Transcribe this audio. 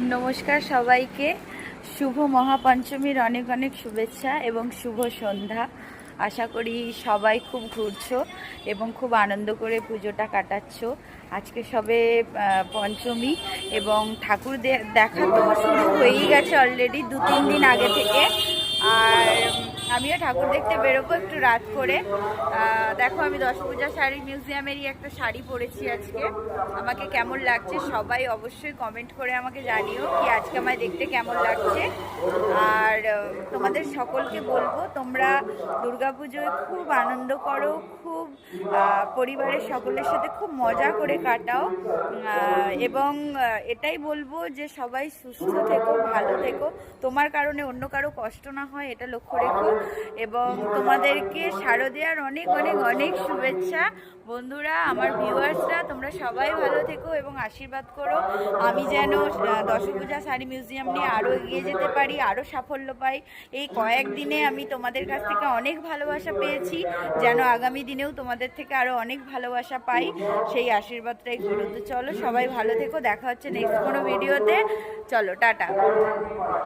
নমস্কার সবাইকে। শুভ মহাপঞ্চমীর অনেক অনেক শুভেচ্ছা এবং শুভ সন্ধ্যা। আশা করি সবাই খুব ঘুরছো এবং খুব আনন্দ করে পুজোটা কাটাচ্ছ। আজকে সবে পঞ্চমী এবং ঠাকুর দেখা তো শুরু হয়েই গেছে অলরেডি 2-3 দিন আগে থেকে। আর আমিও ঠাকুর দেখতে বেরোবো একটু রাত করে। দেখো, আমি দশপূজা শাড়ি মিউজিয়ামেরই একটা শাড়ি পরেছি আজকে। আমাকে কেমন লাগছে সবাই অবশ্যই কমেন্ট করে আমাকে জানিও কি আজকে আমায় দেখতে কেমন লাগছে। আর তোমাদের সকলকে বলবো, তোমরা দুর্গাপুজোয় খুব আনন্দ করো, খুব পরিবারের সকলের সাথে খুব মজা করে কাটাও। এবং এটাই বলবো যে সবাই সুস্থ থেকো, ভালো থেকো, তোমার কারণে অন্য কারো কষ্ট না হয় এটা লক্ষ্য রেখো। এবং তোমাদেরকে শারদীয়ার অনেক অনেক অনেক শুভেচ্ছা। বন্ধুরা, আমার ভিউয়ার্সরা, তোমরা সবাই ভালো থেকো এবং আশীর্বাদ করো আমি যেন দশপূজা শাড়ি মিউজিয়াম নিয়ে আরও এগিয়ে যেতে পারি, আরও সাফল্য পাই। এই কয়েকদিনে আমি তোমাদের কাছ থেকে অনেক ভালোবাসা পেয়েছি, যেন আগামী দিনেও তোমাদের থেকে আরও অনেক ভালোবাসা পাই, সেই আশীর্বাদটাই করো। তো চলো, সবাই ভালো থেকো, দেখা হচ্ছে নেক্সট কোনো ভিডিওতে। চলো, টাটা।